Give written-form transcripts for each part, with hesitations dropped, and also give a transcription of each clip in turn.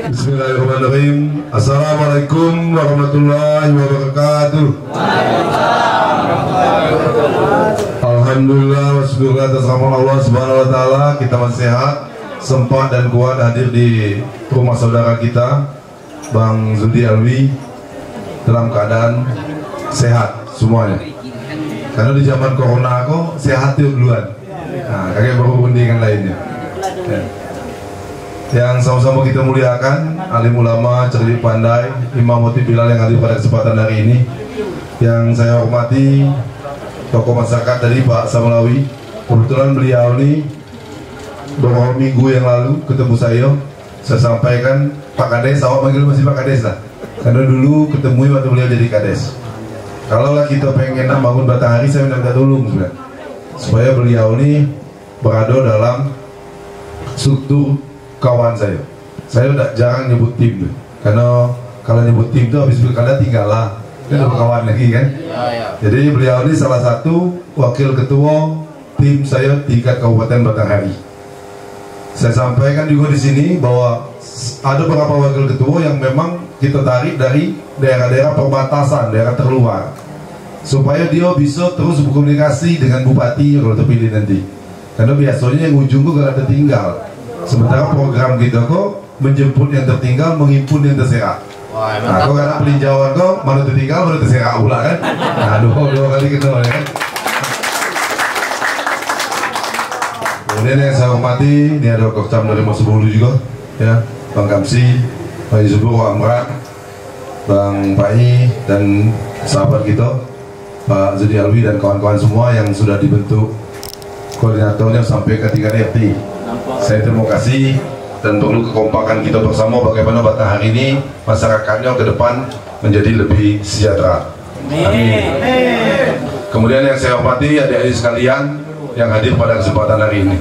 Bismillahirrahmanirrahim. Assalamualaikum warahmatullahi wabarakatuh. Alhamdulillah wassyukur atas rahmat Allah subhanahu wa ta'ala. Kita masih sehat, sempat dan kuat hadir di rumah saudara kita Bang Zudi Alwi dalam keadaan sehat semuanya. Karena di zaman corona aku sehat itu duluan. Nah, kakek baru dengan lainnya. Ya. Yang sama-sama kita muliakan, alim ulama, cerdik pandai, Imam Khotib Bilal yang hadir pada kesempatan hari ini. Yang saya hormati tokoh masyarakat dari Pak Samalawi. Kebetulan beliau ini beberapa minggu yang lalu ketemu saya sampaikan Pak Kades, awak panggil masih Pak Kades lah. Karena dulu ketemu waktu beliau jadi Kades. Kalau lah kita pengen bangun Batanghari, saya minta tolong supaya beliau ini berada dalam struktur kawan saya udah jarang nyebut tim tuh, karena kalau nyebut tim tuh habis pilkada tinggal lah, tidak berkawan lagi kan. Jadi beliau ini salah satu wakil ketua tim saya tingkat Kabupaten Batanghari. Saya sampaikan juga di sini bahwa ada beberapa wakil ketua yang memang kita tarik dari daerah-daerah perbatasan, daerah terluar, supaya dia bisa terus berkomunikasi dengan bupati kalau terpilih nanti. Karena biasanya yang ujung tuh gak ada tinggal. Sementara program kita kok menjemput yang tertinggal, menghimpun yang terserak. Nah, kok karena peninjauan kok mana tertinggal, mana terserak pula kan? Nah, dua kali kenal ya kan? Kemudian yang saya hormati, ini ada Kokcam dari Mas Bulu juga, ya, Bang Kamsi, Pak Yusuf, Pak Amran, Bang Pai, dan sahabat kita, Pak Zudi Alwi dan kawan-kawan semua yang sudah dibentuk koordinatornya sampai ke tingkat RT. Saya terima kasih dan perlu kekompakan kita bersama bagaimana Batanghari ini masyarakatnya ke depan menjadi lebih sejahtera. Amin. Kemudian yang saya hormati adik-adik sekalian yang hadir pada kesempatan hari ini.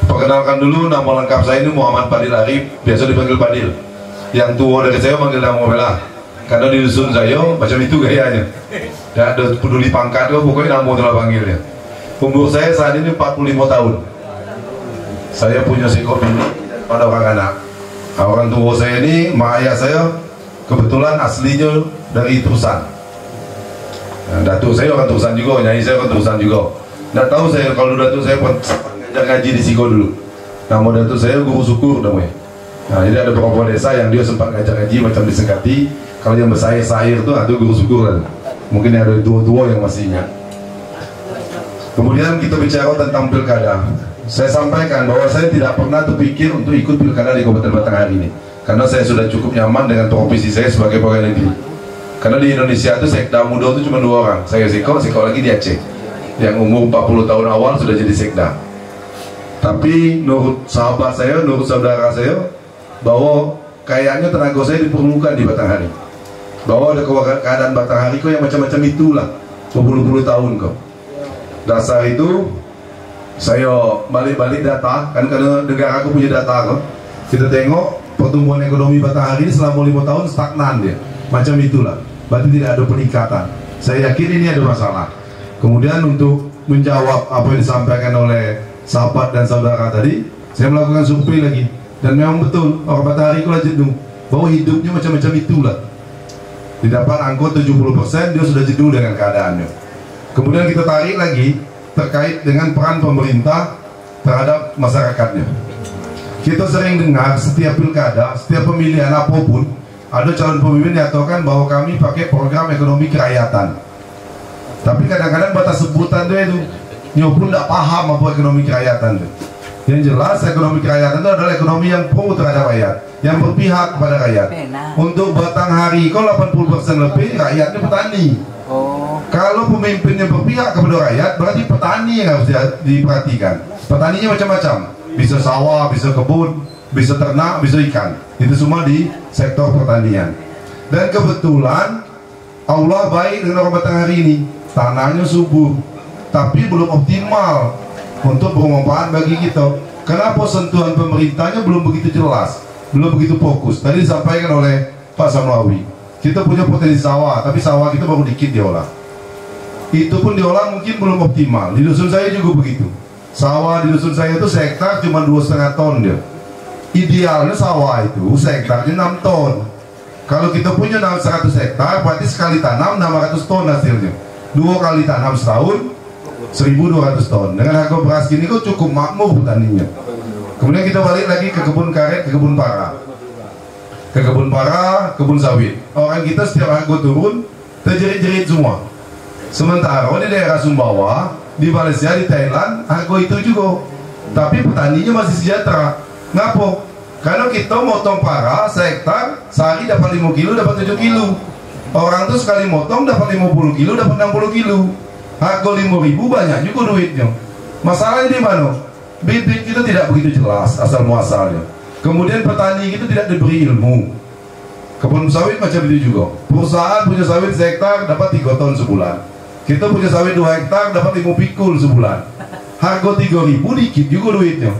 Perkenalkan dulu, nama lengkap saya ini Muhammad Fadil Arif, biasa dipanggil Fadil. Yang tua dari saya manggil nama Bela. Karena di dusun saya macam itu gayanya. Tidak ada peduli pangkat, pokoknya nama telah panggilnya. Umur saya saat ini 45 tahun. Saya punya sikap ini pada orang anak. Orang tua saya ini, mak ayah saya kebetulan aslinya dari Turusan. Nah, datuk saya orang Turusan juga, nyai saya orang Turusan juga. Nggak tahu saya kalau datuk saya pun ngaji di Siko dulu. Nama datuk saya Guru Syukur namanya. Nah, jadi ada beberapa desa yang dia sempat ngajar ngaji macam di Sekati. Kalau yang bersair-sair itu ada Guru Syukur kan. Mungkin ada tua-tua yang masih ingat. Kemudian kita bicara tentang pilkada. Saya sampaikan bahwa saya tidak pernah terpikir untuk ikut pilkada di Kabupaten Batanghari ini, karena saya sudah cukup nyaman dengan profesi saya sebagai pegawai negeri. Karena di Indonesia itu sekda muda itu cuma 2 orang, saya Siko lagi di Aceh, yang umur 40 tahun awal sudah jadi sekda. Tapi menurut sahabat saya, menurut saudara saya, bahwa kayaknya tenaga saya diperlukan di Batanghari, bahwa ada keadaan Batanghari kok yang macam-macam itulah, berpuluh-puluh tahun kok. Dasar itu saya balik-balik data, kan karena negara aku punya data kan. Kita tengok pertumbuhan ekonomi Batanghari ini selama 5 tahun stagnan dia, macam itulah, berarti tidak ada peningkatan. Saya yakin ini ada masalah. Kemudian untuk menjawab apa yang disampaikan oleh sahabat dan saudara tadi, saya melakukan survei lagi, dan memang betul orang Batanghari itu jenuh bahwa hidupnya macam-macam itulah. Didapat angka 70% dia sudah jenuh dengan keadaannya. Kemudian kita tarik lagi terkait dengan peran pemerintah terhadap masyarakatnya. Kita sering dengar setiap pilkada, setiap pemilihan apapun, ada calon pemimpin yang nyatakan bahwa kami pakai program ekonomi kerakyatan. Tapi kadang-kadang batas sebutan itu nyopun tidak paham apa ekonomi kerakyatan itu. Yang jelas ekonomi kerakyatan itu adalah ekonomi yang pro terhadap rakyat, yang berpihak kepada rakyat. Untuk Batanghari kalau 80% lebih rakyatnya petani. Kalau pemimpinnya berpihak kepada rakyat, berarti petani yang harus diperhatikan. Petaninya macam-macam, bisa sawah, bisa kebun, bisa ternak, bisa ikan. Itu semua di sektor pertanian. Dan kebetulan Allah baik dengan orang Batanghari ini, tanahnya subur, tapi belum optimal untuk bermanfaat bagi kita. Kenapa sentuhan pemerintahnya belum begitu jelas, belum begitu fokus. Tadi disampaikan oleh Pak Samlawi, kita punya potensi sawah, tapi sawah kita baru dikit diolah. Itu pun diolah mungkin belum optimal. Di dusun saya juga begitu. Sawah di dusun saya itu sehektar cuma 2,5 ton dia. Idealnya sawah itu sehektarnya 6 ton. Kalau kita punya 100 hektar, berarti sekali tanam 600 ton hasilnya. 2 kali tanam setahun 1.200 ton. Dengan harga beras gini kok cukup makmur petaninya. Kemudian kita balik lagi ke kebun karet, ke kebun para. Ke kebun para, kebun sawit. Orang kita setiap harga turun terjerit-jerit semua. Sementara di daerah Sumbawa, di Malaysia, di Thailand, harga itu juga. Tapi petaninya masih sejahtera. Ngapa? Karena kita motong para sehektar, sehari dapat 5 kilo, dapat 7 kilo. Orang tuh sekali motong dapat 50 kilo, dapat 60 kilo. Harga 5.000 banyak juga duitnya. Masalahnya di mana? Bibit kita tidak begitu jelas asal muasalnya. Kemudian petani itu tidak diberi ilmu. Kebun sawit macam itu juga. Perusahaan punya sawit sehektar dapat 3 ton sebulan. Kita punya sawit 2 hektar dapat 5 pikul sebulan. Harga 3.000 dikit juga duitnya.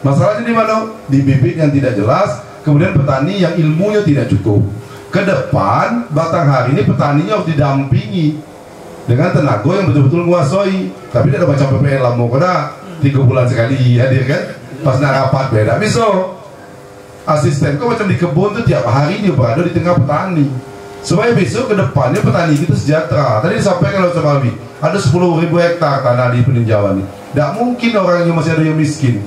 Masalahnya di mana? Di bibit yang tidak jelas. Kemudian petani yang ilmunya tidak cukup. Ke depan batang hari ini petaninya harus didampingi dengan tenaga yang betul-betul menguasai. Tapi tidak macam PPL lama kena 3 bulan sekali hadir kan. Pas nak rapat beda. Bisa asisten kok macam di kebun tuh tiap hari dia berada di tengah petani. Supaya besok ke depannya petani kita sejahtera. Tadi disampaikan oleh Pak Alwi, ada 10.000 hektar tanah di peninjauan ini. Tidak mungkin orang yang masih ada yang miskin.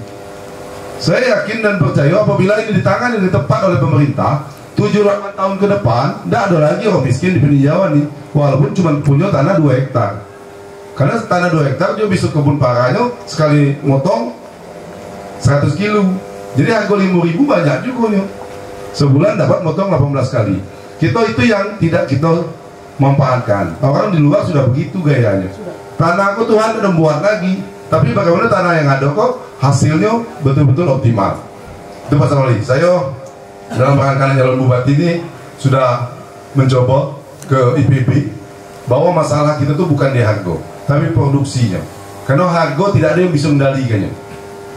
Saya yakin dan percaya apabila ini ditangani dengan tepat oleh pemerintah, 7-8 tahun ke depan tidak ada lagi orang miskin di peninjauan ini. Walaupun cuma punya tanah 2 hektar. Karena tanah 2 hektar dia bisa kebun parahnya sekali motong 100 kilo. Jadi harga 5.000 banyak juga nih. Sebulan dapat motong 18 kali. Kita itu yang tidak kita manfaatkan. Orang di luar sudah begitu gayanya. Tanahku Tuhan sudah buat lagi. Tapi bagaimana tanah yang ada kok hasilnya betul-betul optimal. Itu Pak Samali. Saya dalam rangkaian calon bupati ini sudah mencoba ke IPB bahwa masalah kita tuh bukan di harga, tapi produksinya. Karena harga tidak ada yang bisa mengendalikannya.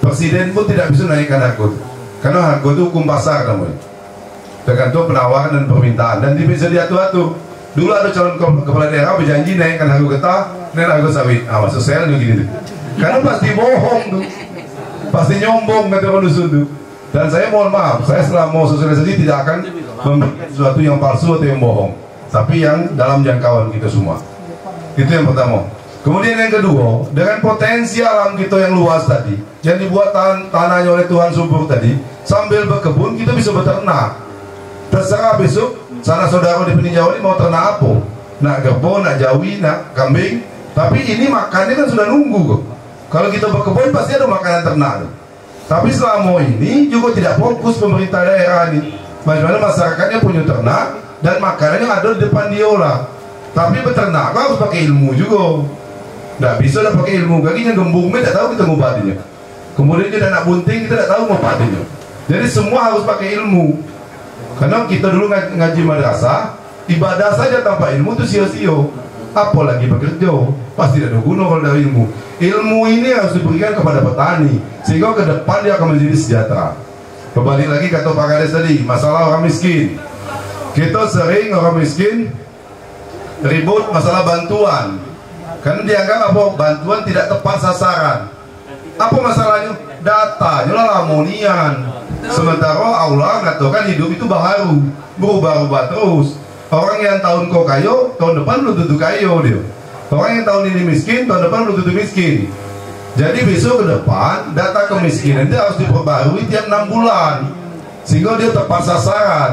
Presiden pun tidak bisa naikkan harga itu. Karena harga itu hukum pasar namanya. Tergantung penawaran dan permintaan dan bisa diatur-atur. Dulu ada calon kepala daerah berjanji naikkan harga getah, naikkan harga sawit. Maksud saya gini tuh. Karena pasti bohong tuh. Pasti nyombong kata orang dusun tuh. Dan saya mohon maaf, saya selama sosialisasi tidak akan membuat sesuatu yang palsu atau yang bohong. Tapi yang dalam jangkauan kita semua. Itu yang pertama. Kemudian yang kedua, dengan potensi alam kita yang luas tadi, yang dibuat tanahnya oleh Tuhan subur tadi, sambil berkebun kita bisa beternak. Terserah besok, sana saudara di peninjauan ini mau ternak apa? Nak kerbau, nak jawi, nak kambing. Tapi ini makannya kan sudah nunggu kok. Kalau kita berkebun pasti ada makanan ternak. Tapi selama ini juga tidak fokus pemerintah daerah ini. Bagaimana masyarakatnya punya ternak dan makanannya ada di depan dia lah. Tapi beternak harus pakai ilmu juga. Tidak bisa lah pakai ilmu. Kakinya gembungnya tidak tahu kita ngobatinya. Kemudian dia nak bunting kita tidak tahu ngobatinya. Jadi semua harus pakai ilmu. Karena kita dulu ngaji madrasah, ibadah saja tanpa ilmu itu sia-sia. Apalagi bekerja, pasti tidak ada guna kalau dari ilmu. Ilmu ini harus diberikan kepada petani sehingga ke depan dia akan menjadi sejahtera. Kembali lagi kata Pak Kades tadi, masalah orang miskin. Kita sering orang miskin ribut masalah bantuan. Karena dianggap apa? Bantuan tidak tepat sasaran. Apa masalahnya? Datanya lah lamonian. Sementara Allah mengatakan hidup itu baharu, berubah-ubah terus. Orang yang tahun kau kayo, tahun depan belum tentu kayo dia. Orang yang tahun ini miskin, tahun depan belum tentu miskin. Jadi besok ke depan data kemiskinan itu harus diperbarui tiap 6 bulan sehingga dia tepat sasaran.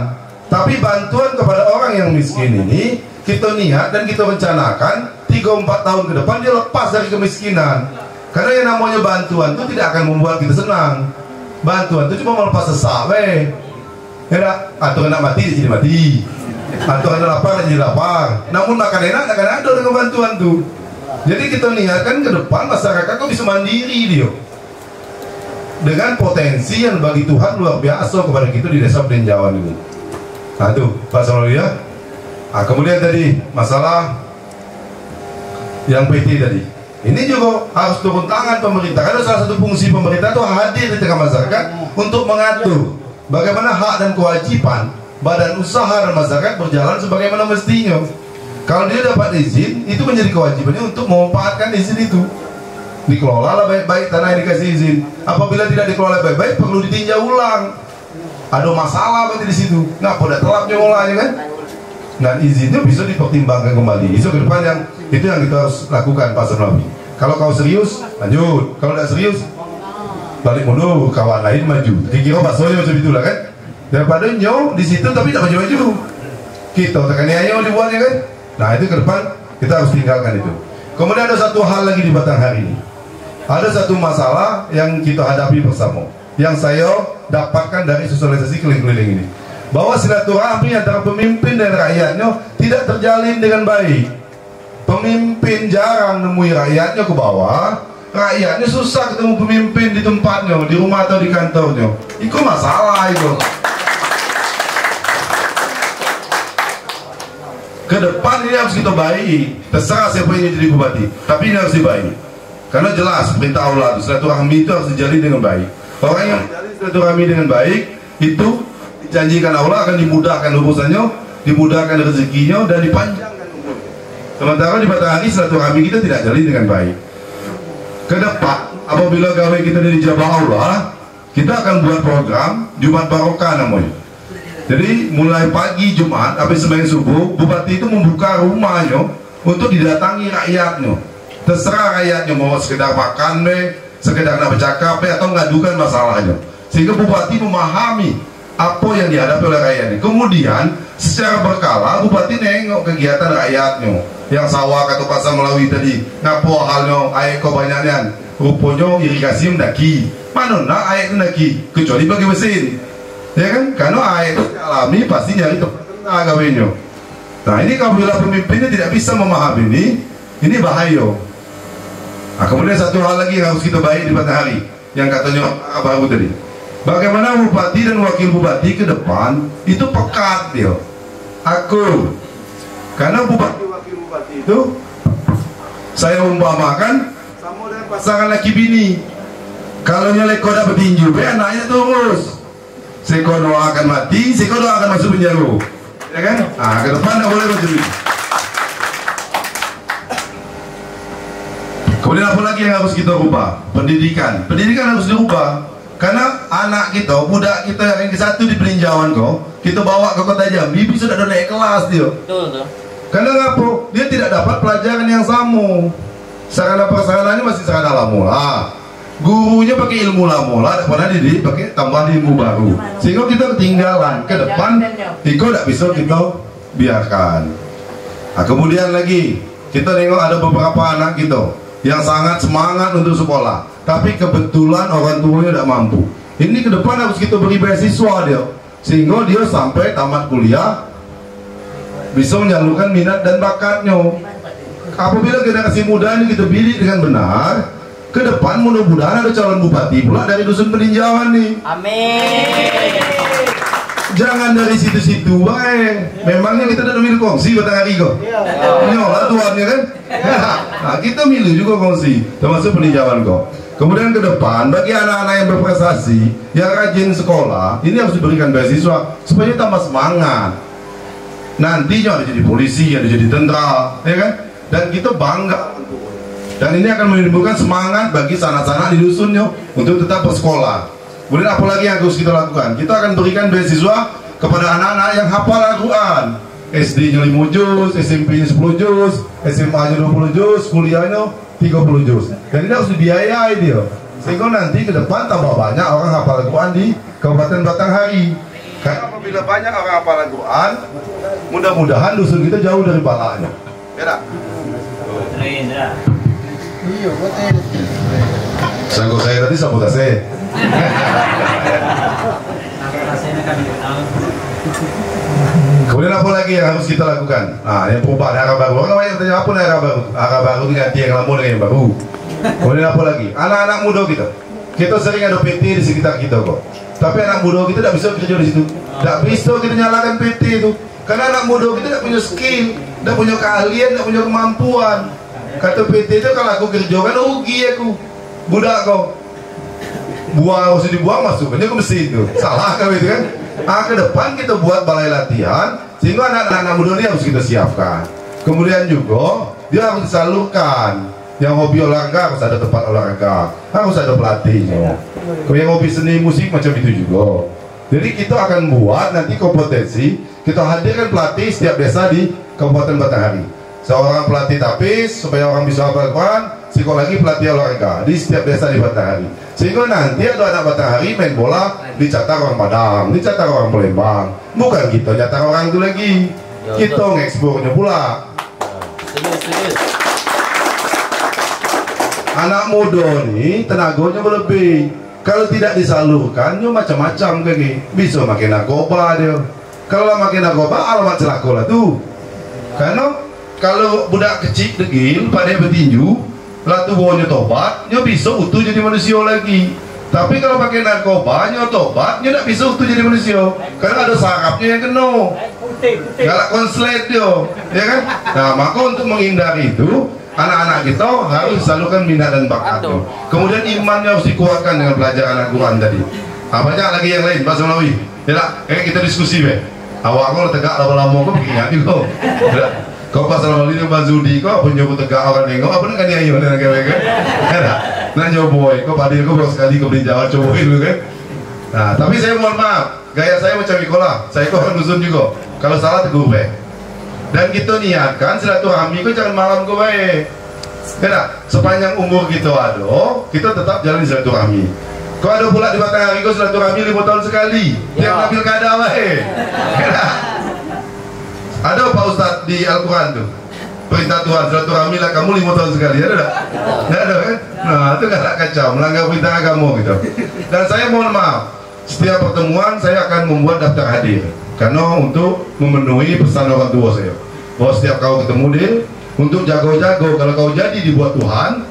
Tapi bantuan kepada orang yang miskin ini kita niat dan kita rencanakan 3-4 tahun ke depan dia lepas dari kemiskinan. Karena yang namanya bantuan itu tidak akan membuat kita senang. Bantuan itu cuma melepas sesak, atau kena mati jadi mati, atau kena lapar jadi lapar. Namun makan enak akan ada dengan bantuan tuh. Jadi kita niatkan ke depan masyarakat kok bisa mandiri dia dengan potensi yang bagi Tuhan luar biasa kepada kita di desa peninjauan ini. Nah itu Pak Samali ya. Nah, kemudian tadi masalah yang PT tadi. Ini juga harus turun tangan pemerintah. Karena salah satu fungsi pemerintah itu hadir di tengah masyarakat untuk mengatur bagaimana hak dan kewajiban badan usaha dan masyarakat berjalan sebagaimana mestinya. Kalau dia dapat izin, itu menjadi kewajibannya untuk memanfaatkan izin itu. Dikelola baik-baik tanah yang dikasih izin. Apabila tidak dikelola baik-baik, perlu ditinjau ulang. ada masalah berarti di situ. Nggak pada telat nyolanya kan? Dan izinnya bisa dipertimbangkan kembali. Itu ke depan itu yang kita harus lakukan Pak Sarnawi. Kalau kau serius, lanjut. Kalau tidak serius, balik mundur, kawan lain maju. Kira-kira baksonya macam itulah kan? Daripada nyo di situ tapi tidak maju-maju. Kita tekan ayo dibuatnya kan? Nah itu ke depan kita harus tinggalkan itu. Kemudian ada satu hal lagi di Batang hari ini. Ada satu masalah yang kita hadapi bersama, yang saya dapatkan dari sosialisasi keliling-keliling ini, bahwa silaturahmi antara pemimpin dan rakyatnya tidak terjalin dengan baik. Pemimpin jarang nemui rakyatnya ke bawah, rakyatnya susah ketemu pemimpin di tempatnya, di rumah atau di kantornya. Itu masalah itu. Ke depan ini harus kita baik. Terserah siapa yang jadi bupati, tapi ini harus dibaik. Karena jelas perintah Allah itu, silaturahmi itu harus dijalin dengan baik. Orang yang menjalin silaturahmi dengan baik itu janjikan Allah akan dimudahkan urusannya, dimudahkan rezekinya, dan dipanjangkan umurnya. Sementara di Batang hari silaturahmi kita tidak jalin dengan baik. Ke depan apabila gawe kita dijabah Allah, kita akan buat program Jumat Barokah namanya. Jadi mulai pagi Jumat sampai sembahyang subuh, bupati itu membuka rumahnya untuk didatangi rakyatnya. Terserah rakyatnya mau sekedar makan sekedar nak bercakap atau ngadukan masalahnya, sehingga bupati memahami apa yang dihadapi oleh rakyatnya. Kemudian secara berkala bupati nengok kegiatan rakyatnya, yang sawah atau pasar Melawi tadi ngapo halnya air kau banyaknya, rupanya irigasi mendaki mana nak air mendaki kecuali bagi mesin, ya kan? Karena air alami pasti nyari tempat tengah gawenya. Nah ini apabila pemimpinnya tidak bisa memahami ini bahaya. Nah, kemudian satu hal lagi yang harus kita baik di Batang hari, yang katanya baru tadi, bagaimana bupati dan wakil bupati ke depan itu pekat dia. Aku, karena bupati wakil bupati itu saya umpamakan sama dengan pasangan laki bini. Kalau nyelek koda petinju, anaknya terus. Sekono akan mati, sekono akan masuk penjara, ya kan? Nah, ke depan tidak boleh macam itu. Kemudian apa lagi yang harus kita rubah? Pendidikan. Pendidikan harus dirubah. Karena anak kita, budak kita yang ke-1 di peninjauan kita bawa ke kota Jambi, bisa sudah naik kelas dia. Betul. Karena ngapa? Dia tidak dapat pelajaran yang sama. Sarana prasarananya masih sarana lama. Gurunya pakai ilmu lama, tidak pernah dididik pakai tambahan ilmu baru. Sehingga kita ketinggalan. Ke depan, itu tidak bisa kita biarkan. Nah, kemudian lagi, kita tengok ada beberapa anak kita yang sangat semangat untuk sekolah, tapi kebetulan orang tuanya tidak mampu. Ini ke depan harus kita beri beasiswa dia, sehingga dia sampai tamat kuliah bisa menyalurkan minat dan bakatnya. Apabila generasi muda ini kita pilih dengan benar, ke depan mudah-mudahan ada calon bupati pula dari dusun peninjauan nih. Amin. Jangan dari situ-situ baik. Memangnya kita tidak milih kongsi Batang hari kok? Nyolah tuannya kan? Nah, kita milih juga kongsi, termasuk peninjauan kok. Kemudian ke depan bagi anak-anak yang berprestasi, yang rajin sekolah, ini harus diberikan beasiswa supaya tambah semangat. Nantinya ada jadi polisi, ada jadi tentara, ya kan? Dan kita bangga. Dan ini akan menimbulkan semangat bagi sanak-sanak di dusunnya untuk tetap bersekolah. Kemudian apa lagi yang harus kita lakukan? Kita akan berikan beasiswa kepada anak-anak yang hafal Al-Quran. SD-nya 5 juz, SMP-nya 10 juz, SMA-nya 20 juz, kuliahnya 30 juz. Dan ini harus dibiayai dia, sehingga nanti ke depan tambah banyak orang hafal Al-Quran di Kabupaten Batang hari. Karena apabila banyak orang hafal Al-Quran, mudah-mudahan dusun kita jauh dari balanya. Ya tak? Iya, betul. Sanggup saya tadi sabotase. Kemudian apa lagi yang harus kita lakukan? Nah, yang perubahan arah baru. Orang banyak tanya apa arah baru? Arah baru itu ganti yang lama dengan yang baru. Kemudian apa lagi? Anak-anak muda kita. Kita sering ada PT di sekitar kita kok. Tapi anak muda kita tidak bisa kerja di situ. Tidak bisa kita nyalakan PT itu. Karena anak muda kita tidak punya skill, tidak punya keahlian, tidak punya kemampuan. Kata PT itu kalau aku kerja kan rugi aku. Budak kau. Buang harus dibuang masuknya ke mesin itu. Salah kau itu kan? Nah, ke depan kita buat balai latihan sehingga anak-anak muda ini harus kita siapkan. Kemudian juga dia harus disalurkan. Yang hobi olahraga harus ada tempat olahraga, harus ada pelatihnya. Kalau yang hobi seni musik macam itu juga. Jadi kita akan buat nanti kompetensi, kita hadirkan pelatih setiap desa di Kabupaten Batanghari. Seorang pelatih tapis supaya orang bisa hafal Quran, psikologi pelatih olahraga di setiap desa di Batanghari. Sehingga nanti ada anak Batanghari main bola dicatat orang Padang, dicatat orang Palembang. Bukan kita catat orang itu lagi, kita ngekspornya pula. Anak muda nih tenaganya berlebih. Kalau tidak disalurkan, macam-macam kayak bisa makin narkoba dia. Kalau makin narkoba, alamat celaka lah tuh. Karena kalau budak kecil degil pada bertinju, lalu bawanya tobat, dia bisa utuh jadi manusia lagi. Tapi kalau pakai narkoba, dia tobat, dia tidak bisa utuh jadi manusia. Karena ada sarapnya yang kena. Galak konslet dia, ya kan? Nah, maka untuk menghindari itu, anak-anak kita harus salurkan minat dan bakatnya. Kemudian imannya harus dikuatkan dengan pelajaran Al-Quran tadi. Banyak lagi yang lain, Pak Solawi. Ya tak? Kita diskusi, be. Awak kau tegak lama-lama kau ingat juga. Kau pas Solawi itu Pak Zudi, kau punya tegak orang nengok, apa nak dia ayo dengan kau kan? Ada. Nak nyoboy, kau padir kau baru sekali kau beri jawab cobain dulu kan? Nah, tapi saya mohon maaf, gaya saya macam ikolah. Saya kau orang dusun juga. Kalau salah tegur, be. Dan kita niatkan silaturahmi kau jangan malam kau baik. Kena sepanjang umur kita ada, kita tetap jalan silaturahmi. Kau ada pula di Batanghari kau silaturahmi 5 tahun sekali. Tiap ngambil kada baik. Kena. Ada Pak Ustadz di Al-Quran tuh. Perintah Tuhan silaturahmi lah kamu 5 tahun sekali. Ada tak? Tidak ada kan? Nah itu kan kacau, melanggar perintah agama gitu. Dan saya mohon maaf, setiap pertemuan saya akan membuat daftar hadir. Karena untuk memenuhi pesan orang tua saya, bahwa setiap kau ketemu dia, untuk jago-jago kalau kau jadi dibuat Tuhan,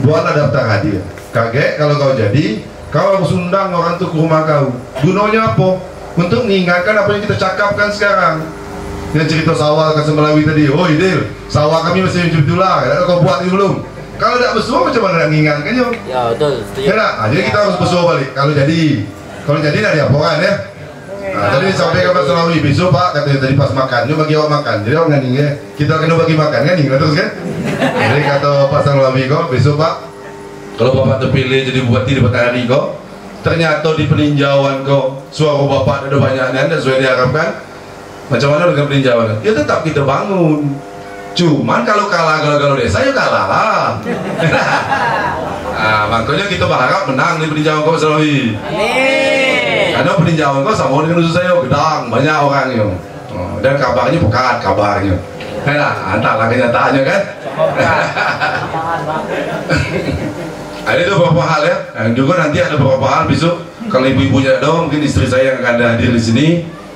buatlah daftar hadir. Kaget kalau kau jadi, kau harus undang orang itu ke rumah kau. Gunanya apa? Untuk mengingatkan apa yang kita cakapkan sekarang. Yang cerita sawah ke Semelawi tadi, oh Idil, sawah kami masih hijau-hijau, kau buat ini belum? Kalau tidak bersuah macam mana nak mengingatkannya? Ya betul. Ya, nah, jadi kita harus bersuah balik. Kalau jadi nak diapokan ya. Nah, tadi sampaikan Pak Solawi, besok Pak katanya tadi pas makan, dia bagi awak makan. Jadi orang nganding ya, kita kena bagi makan kan, terus kan? Jadi kata Pak Solawi kok, besok Pak, kalau Bapak terpilih jadi bupati di Batanghari kok, ternyata di peninjauan kok suara Bapak ada banyak dan sesuai diharapkan, macam mana dengan peninjauan? Ya tetap kita bangun. Cuman kalau kalah galau desa ya kalah lah. Nah, makanya kita berharap menang di peninjauan kau Pak Solawi. Karena peninjauan kau sama dengan usus saya gedang banyak orangnya, dan kabarnya pekat kabarnya. Nah, entahlah kenyataannya kan. Ada itu beberapa hal ya. Dan juga nanti ada beberapa hal besok kalau ibu-ibunya ada, mungkin istri saya yang akan hadir di sini.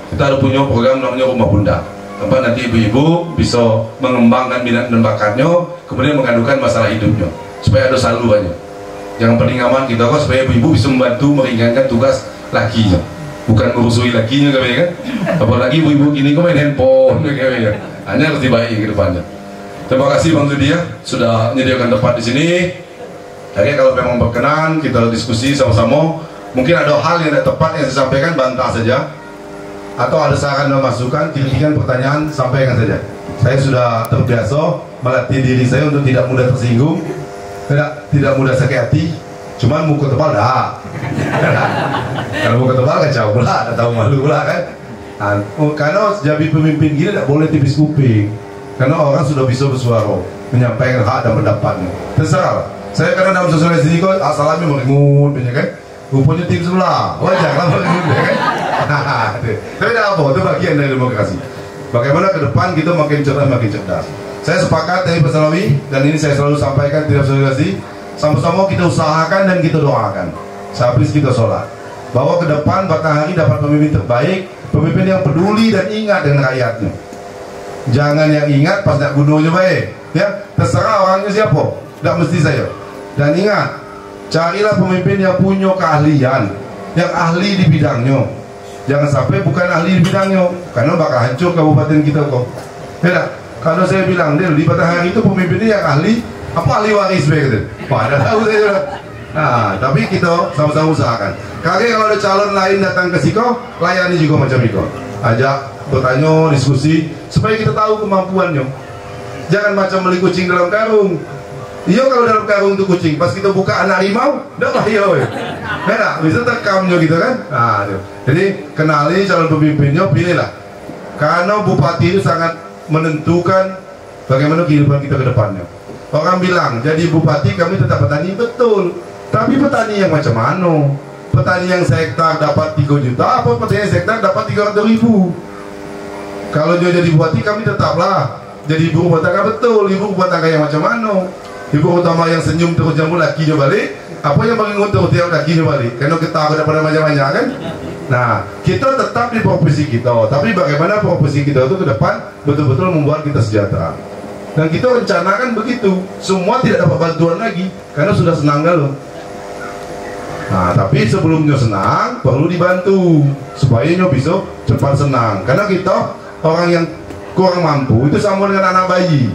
Kita ada punya program namanya Rumah Bunda. Tempat nanti ibu-ibu bisa mengembangkan minat dan bakatnya, kemudian mengadukan masalah hidupnya supaya ada salurannya. Yang paling aman kita kok supaya ibu-ibu bisa membantu meringankan tugas lakinya, bukan merusui lakinya kan? Apalagi ibu-ibu gini kok main handphone kan? Hanya harus dibaiki ke depannya. Terima kasih Bang Zudi ya sudah menyediakan tempat di sini. Jadi kalau memang berkenan kita diskusi sama-sama. Mungkin ada hal yang tidak tepat yang saya sampaikan, bantah saja. Atau ada saran dan masukan, kritikan, pertanyaan, sampaikan saja. Saya sudah terbiasa melatih diri saya untuk tidak mudah tersinggung, tidak mudah sakit hati. Cuman muka tebal dah. Kalau muka tebal kacau pula, tak tahu malu pula kan. Karena jadi pemimpin gini tidak boleh tipis kuping. Karena orang sudah bisa bersuara, menyampaikan hak dan pendapatnya. Terserah. Saya karena dalam sosial sini kok asalnya merengut, kan? Rupanya tim sebelah, wajar lah merengut, kan? Tapi tidak apa, itu bagian dari demokrasi. Bagaimana ke depan kita makin cerdas, makin cerdas. Saya sepakat dari Pak Solawi, dan ini saya selalu sampaikan tidak sosialisasi. Sama-sama kita usahakan dan kita doakan sehabis kita sholat, bahwa ke depan Batanghari dapat pemimpin terbaik, pemimpin yang peduli dan ingat dengan rakyatnya. Jangan yang ingat pas nak gunungnya baik, ya terserah orangnya siapa, tidak mesti saya. Dan ingat, carilah pemimpin yang punya keahlian, yang ahli di bidangnya. Jangan sampai bukan ahli di bidangnya, karena bakal hancur kabupaten kita kok. Ya, kalau saya bilang dia di Batanghari itu pemimpinnya yang ahli, apa ahli waris begitu. Pada tahu saya. Nah, tapi kita sama-sama usahakan. Kakek kalau ada calon lain datang ke Siko, layani juga macam itu. Ajak bertanya, diskusi, supaya kita tahu kemampuannya. Jangan macam beli kucing dalam karung. Iya kalau dalam karung itu kucing, pas kita buka anak harimau, udah lah iya, nah, bisa tekamnya gitu kan. Nah, jadi kenali calon pemimpinnya, pilihlah. Karena bupati itu sangat menentukan bagaimana kehidupan kita ke depannya. Orang bilang jadi bupati kami tetap petani, betul. Tapi petani yang macam mana? Petani yang sehektar dapat 3 juta, apa petani yang sehektar dapat 300.000? Kalau dia jadi bupati kami tetaplah jadi ibu rumah tangga, betul. Ibu rumah tangga yang macam mana? Ibu utama yang senyum terus jambul lakinya balik, apa yang bangun terus tiap lakinya balik? Karena kita daripada banyak-banyak kan? Nah, kita tetap di profesi kita, tapi bagaimana profesi kita itu ke depan betul-betul membuat kita sejahtera. Dan kita rencanakan begitu, semua tidak dapat bantuan lagi karena sudah senang galau. Nah, tapi sebelumnya senang perlu dibantu supaya nyo bisa cepat senang. Karena kita orang yang kurang mampu itu sama dengan anak bayi.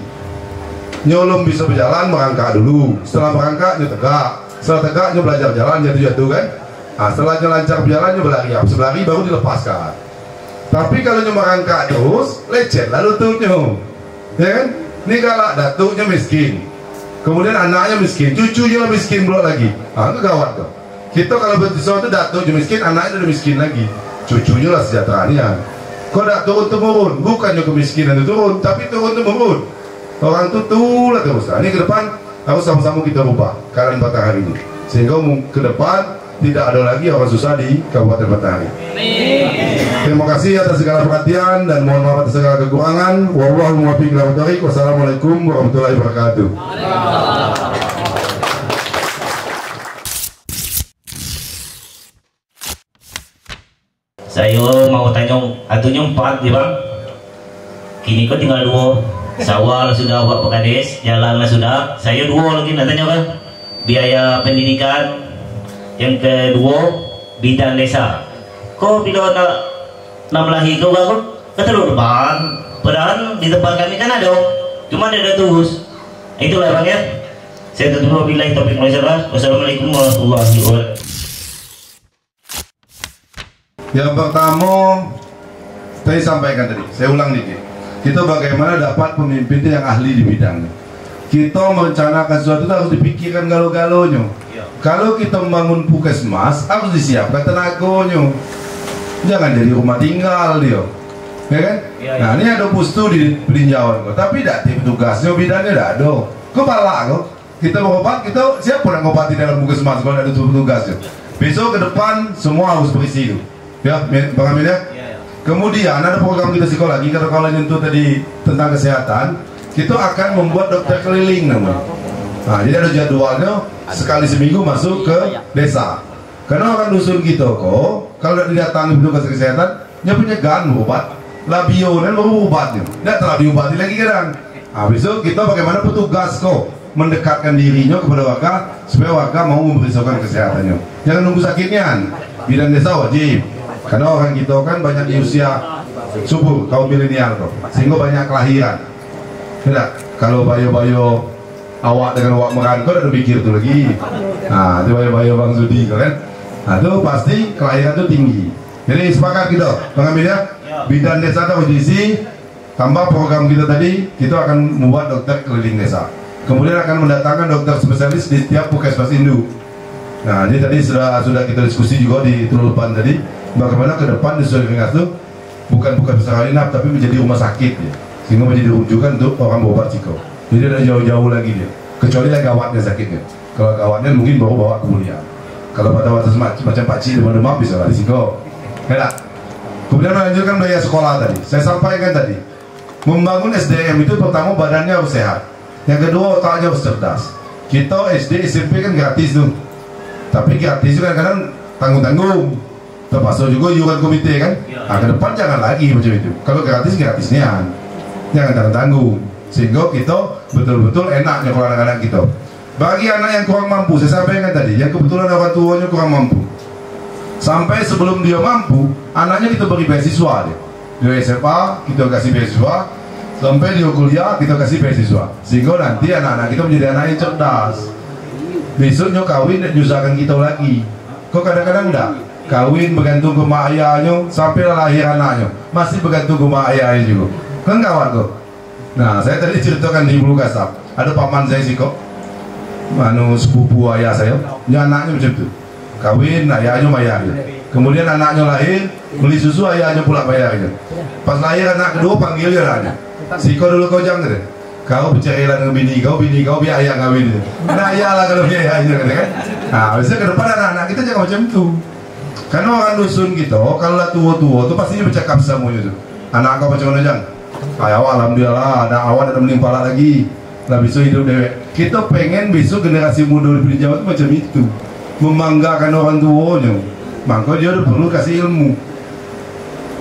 Nyolong bisa berjalan, merangkak dulu. Setelah merangkak, nyo tegak. Setelah tegak, nyo belajar jalan, jatuh-jatuh kan. Nah, setelah nyo lancar berjalan, nyo berlari. Berlari baru dilepaskan. Tapi kalau nyo merangkak terus, lecet lalu lututnya, ya kan? Ini kalau datuknya miskin, kemudian anaknya miskin, cucunya miskin pula lagi. Ah, itu gawat tuh. Kita kalau sesuatu datuknya miskin, anaknya udah miskin lagi. Cucunya lah sejahteranya. Kok tidak turun-temurun? Bukannya kemiskinan itu turun, tapi turun-temurun. Orang itu tulah terus. Nah, ini ke depan harus sama-sama kita rubah keadaan Batanghari ini, sehingga ke depan tidak ada lagi orang susah di Kabupaten Batanghari. Terima kasih atas segala perhatian dan mohon maaf atas segala kekurangan. Wallahu muwaffiq ila thoriq. Wassalamualaikum warahmatullahi wabarakatuh. Saya mau tanya, atunya 4 ya bang. Kini kok tinggal 2. Sawah sudah buat Pekades, jalan sudah. Saya 2 lagi nantinya bang. Biaya pendidikan. Yang kedua bidang desa. Kok bila nak melahi kau bang? Ketelur bang. Padahal di tempat kami kan ada, cuma ada terus. Itulah bang ya. Saya tutup billahi taufiq wal hidayah. Wassalamualaikum warahmatullahi wabarakatuh. Yang pertama, saya sampaikan tadi, saya ulang dikit. Kita bagaimana dapat pemimpin yang ahli di bidangnya. Kita merencanakan sesuatu itu harus dipikirkan galau-galaunya. Kalau kita membangun puskesmas, harus disiapkan tenaganya. Jangan jadi rumah tinggal dia, ya kan? Nah, ini ada pustu di peninjauan, tapi tidak tim tugasnya bidangnya tidak ada. Kepala kok. Kita berobat, kita siapa yang ngobati dalam puskesmas kalau ada tugasnya. Besok ke depan semua harus berisi itu. Ya, Bang Amin ya. Kemudian ada program kita psikologi, kalau nyentuh tadi tentang kesehatan, kita akan membuat dokter keliling namanya. Nah, jadi ada jadwalnya sekali seminggu masuk ke desa. Karena orang dusun kita kok, kalau didatangi petugas kesehatan, dia punya obat, labio dan baru obatnya. Tidak telah diobati lagi kadang. Nah, besok kita bagaimana petugas kok mendekatkan dirinya kepada warga supaya warga mau memeriksakan kesehatannya. Jangan nunggu sakitnya. Bidan desa wajib. Karena orang kita kan banyak di usia subur, kaum milenial kok, sehingga banyak kelahiran. Tidak, kalau bayo-bayo awak dengan awak merangkul ada mikir tuh lagi. Nah, itu bayo-bayo Bang Zudi kan. Nah, itu pasti kelahiran itu tinggi. Jadi sepakat kita, Bang Amin ya. Bidan desa ada diisi, tambah program kita tadi, kita akan membuat dokter keliling desa. Kemudian akan mendatangkan dokter spesialis di setiap puskesmas induk. Nah, ini tadi sudah kita diskusi juga di Tululpan tadi. Bagaimana ke depan di Sulawesi itu bukan Sarinah tapi menjadi rumah sakit ya. Sehingga menjadi rujukan untuk orang berobat Ciko. Jadi ada jauh-jauh lagi dia. Kecuali yang gawatnya sakitnya. Kalau gawatnya mungkin baru bawa kemuliaan. Kalau pada waktu macam pakcik demam bisa lah di Ciko. Ya. Kemudian melanjutkan biaya sekolah tadi. Saya sampaikan tadi. Membangun SDM itu pertama badannya harus sehat. Yang kedua otaknya harus cerdas. Kita SD SMP kan gratis tuh. Tapi gratis itu kadang-kadang tanggung-tanggung. Termasuk juga iuran komite kan. Nah, ke depan jangan lagi macam itu. Kalau gratisnya jangan tanggung, sehingga kita betul-betul enaknya kalau anak-anak kita. Bagi anak yang kurang mampu, saya sampaikan tadi, yang kebetulan orang tuanya kurang mampu, sampai sebelum dia mampu, anaknya kita beri beasiswa deh. Dia SMA kita kasih beasiswa, sampai dia kuliah kita kasih beasiswa, sehingga nanti anak-anak kita menjadi anak yang cerdas. Besoknya kawin dan nyusahkan kita lagi. Kok kadang-kadang enggak? Kawin bergantung ke mak ayahnya sampai lahir anaknya masih bergantung ke mak ayahnya juga kan kawan kok. Nah, saya tadi ceritakan di Bulu Kasab ada paman saya sih kok, sepupu ayah saya, anaknya macam tu, kawin ayahnya bayarnya, kemudian anaknya lahir, beli susu ayahnya pula bayarnya, pas lahir anak kedua panggil dia anaknya, si kau dulu kau jangan deh, kau bercerai dengan bini kau biar ayah kawin, nah ayah lah kalau biar ayahnya kan, nah biasanya ke depan anak-anak kita jangan macam tu, karena orang dusun gitu, kalau tua-tua tu pastinya bercakap semuanya tu, anak kau macam mana jang, ayah alhamdulillah ada awan ada melimpah lagi. Lah besok hidup dewek. Kita pengen besok generasi muda di Jawa itu macam itu, membanggakan orang tuanya. Maka dia perlu kasih ilmu.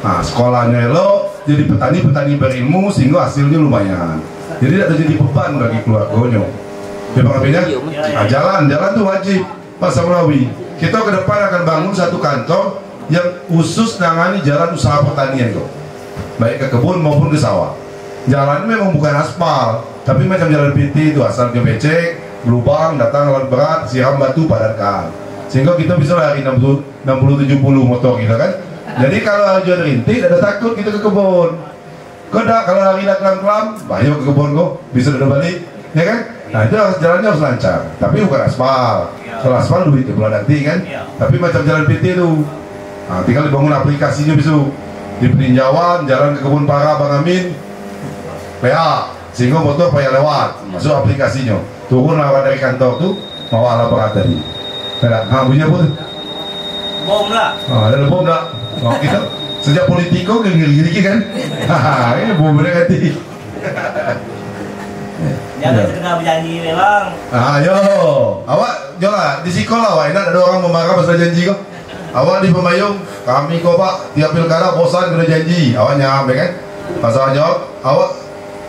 Nah, sekolahnya elok, jadi petani berilmu sehingga hasilnya lumayan. Jadi tidak terjadi beban bagi keluarganya. Ya Bang Abidnya, jalan tuh wajib Pak Samrawi. Kita ke depan akan bangun satu kantor yang khusus nangani jalan usaha pertanian kok, baik ke kebun maupun ke sawah. Jalan memang bukan aspal, tapi macam jalan PT itu asalnya becek, lubang, datang alat berat, siram batu, padatkan. Sehingga kita bisa lari 60-70 motor kita kan. Jadi kalau hujan rintik, ada takut kita ke kebun. Kalau lari dah kelam-kelam, bahaya ke kebun kok, bisa udah balik, ya kan? Nah itu jalannya harus lancar, tapi bukan aspal. Kalau aspal duit bulan nanti kan. Tapi macam jalan PT itu, nah, tinggal dibangun aplikasinya bisa di peninjauan, jalan ke kebun para Bang Amin. PA, sehingga motor payah lewat, masuk aplikasinya, turun lewat dari kantor tuh, mau alat berat tadi. Nah, bunyinya pun Bom lah. ada bom dah. Oh, kita sejak politiko ke gini kan, ini bom bener hati. Jangan setengah berjanji memang. Ayo, awak jolah di sekolah, awak enak ada orang memarah pasal janji kok. Awak di Pemayung, kami kok Pak, tiap pilkada bosan kena janji, awak nyampe kan? Pasal jawab, awak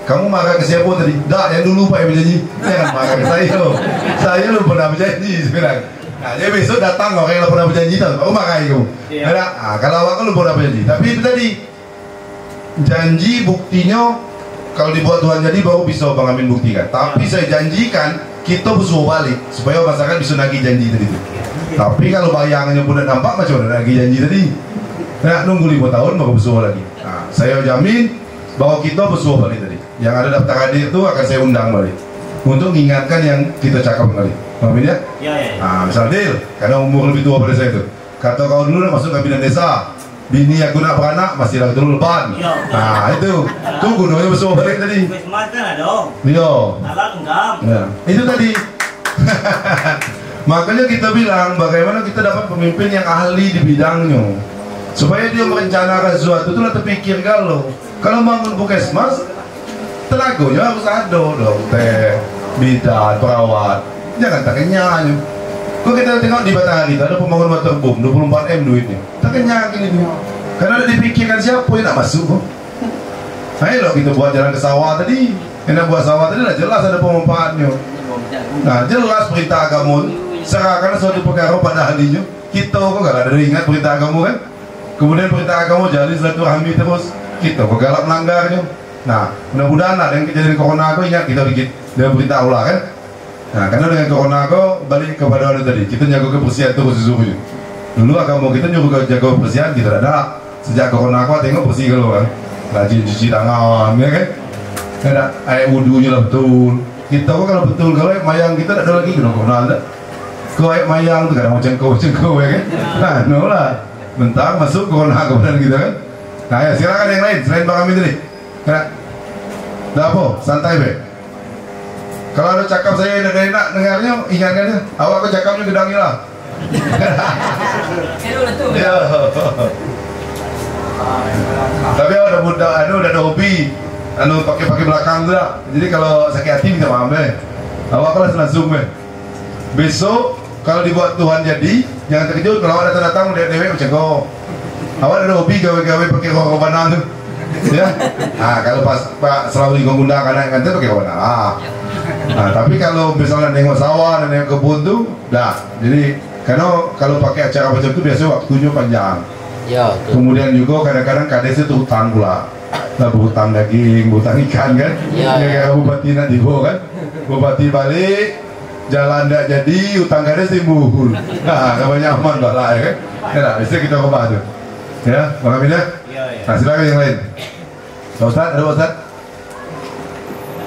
kamu marah ke siapa tadi? Dah, yang dulu Pak yang berjanji. Jangan marah ke saya loh. Saya lo pernah berjanji sebenarnya. Nah, dia besok datang orang yang pernah berjanji tau. Aku marah itu. Nah, kalau awak lo pernah berjanji. Tapi itu tadi janji buktinya kalau dibuat Tuhan jadi baru bisa Bang Amin buktikan. Tapi saya janjikan kita bersuah balik supaya masyarakat bisa nagih janji tadi itu. Tapi kalau bayangannya pun tidak nampak macam mana nagih janji tadi. Nah, nunggu 5 tahun baru bersuah lagi. Nah, saya jamin bahwa kita bersuah balik tadi. Yang ada daftar hadir itu akan saya undang balik untuk mengingatkan yang kita cakap kali. Paham ya? Ya. Nah, misal Dil, karena umur lebih tua pada saya itu. Kata kau dulu nak masuk kabinet desa, bini aku nak beranak masih lagi dulu leban. Nah, itu gunanya bersuah balik tadi. Christmas kan ada. Iya. Alat enggak. Ya, itu tadi. Makanya kita bilang bagaimana kita dapat pemimpin yang ahli di bidangnya, supaya dia merencanakan sesuatu itu lah terpikir kalau bangun puskesmas tenaganya harus ada dokter, bidan, perawat, jangan tak kenyang. Kalau kita tengok di Batanghari itu ada pembangunan waterboom 24M duitnya, tak kenyang ini karena ada dipikirkan siapa yang nak masuk kok. Ayo loh kita buat jalan ke sawah tadi, yang buat sawah tadi lah jelas ada pemanfaatnya. Nah jelas perintah agama serahkan suatu perkara pada ahlinya. Kita kok gak ada ingat perintah agama kan. Kemudian perintah agama jadi silaturahmi terus, kita kok galak melanggarnya. Nah mudah-mudahan ada yang kejadian corona aku ingat kita dikit dengan perintah Allah kan. Nah karena dengan corona aku balik kepada orang tadi, kita jaga kebersihan terus sesungguhnya. Dulu agama kita nyuruh jaga kebersihan, kita ada. Sejak corona aku tengok bersih kalau kan, rajin cuci tangan ya kan. Ada air wudunya lah betul. Kita kok kalau betul kalau mayang kita ada lagi kena corona ada. Kau air mayang tu kadang macam kau ya kan. Nah no lah, bentar masuk corona kemudian kita kan. Nah ya silakan yang lain selain Bang Amin tadi. Kena. Dah apa? Santai be. Kalau ada cakap saya enak dengarnya, ingatkan dia. Awak kau cakapnya gedangi lah. Ya. Tapi udah muda, udah ada hobi, pakai belakang tu lah. Jadi kalau sakit hati minta maaf be. Awak kelas langsung be. Besok kalau dibuat Tuhan jadi, jangan terkejut kalau awak datang dewe macam kau. Awak ada hobi gawe-gawe pakai rokok banang tu. Ya. Nah, kalau Pak selalu digundang anak kantor pakai warna. Nah, tapi kalau misalnya nengok sawah dan nengok kebun tuh, dah. Jadi karena kalau pakai acara macam itu biasanya waktunya panjang. Ya. Kemudian juga kadang-kadang kades itu hutang pula. Lah berhutang daging, berhutang ikan kan? Ya. Kayak bupati nak dibawa kan? Bupati balik, jalan tidak jadi, hutang kades timbul. Nah, namanya aman lah ya kan? Ya, bisa kita coba tuh. Ya, Bang Amin ya? Nah silakan yang lain. Pak Ustadz, ada Pak Ustadz?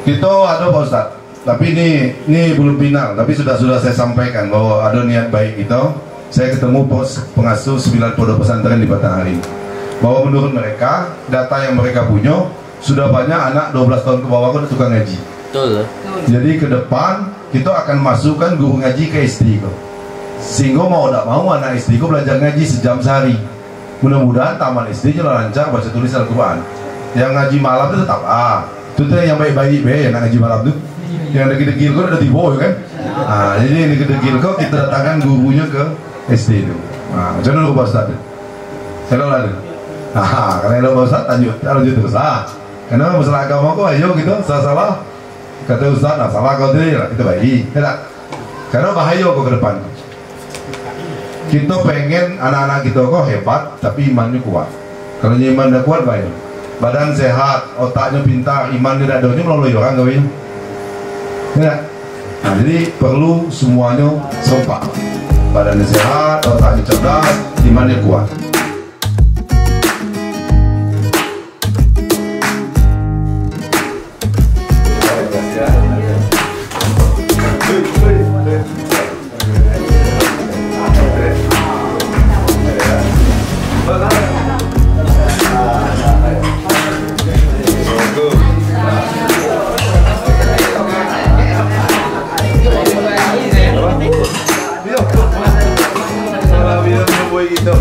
Kita ada Pak Ustadz. Tapi ini belum final, tapi sudah saya sampaikan bahwa ada niat baik itu. Saya ketemu pengasuh 90 pesantren di Batanghari, bahwa menurut mereka data yang mereka punya sudah banyak anak 12 tahun ke bawah udah tukang ngaji. Betul. Jadi ke depan kita akan masukkan guru ngaji ke SD kok. Sehingga mau tidak mau anak SD kok belajar ngaji sejam sehari. Mudah-mudahan taman SD nya lancar baca tulis Al-Quran. Yang ngaji malam itu tetap itu tuh yang baik-baik yang ngaji malam tuh. Yang degil-degil kok udah tiba ya kan. Nah, jadi yang degil kok kita datangkan gurunya ke SD itu. Nah, macam mana Pak Ustaz? Hello lah. Nah, karena Pak Ustaz lanjut terus karena masalah agama kok ayo gitu salah kata Ustaz, nah salah kau tadi lah kita baik. Karena bahaya kok ke depan. Kita pengen anak-anak kita kok hebat tapi imannya kuat. Kalau imannya kuat baik. Badan sehat, otaknya pintar, imannya tidak ada, ini melalui orang kawin. Ya. Nah, jadi perlu semuanya sompak. Badannya sehat, otaknya cerdas, imannya kuat. Gitu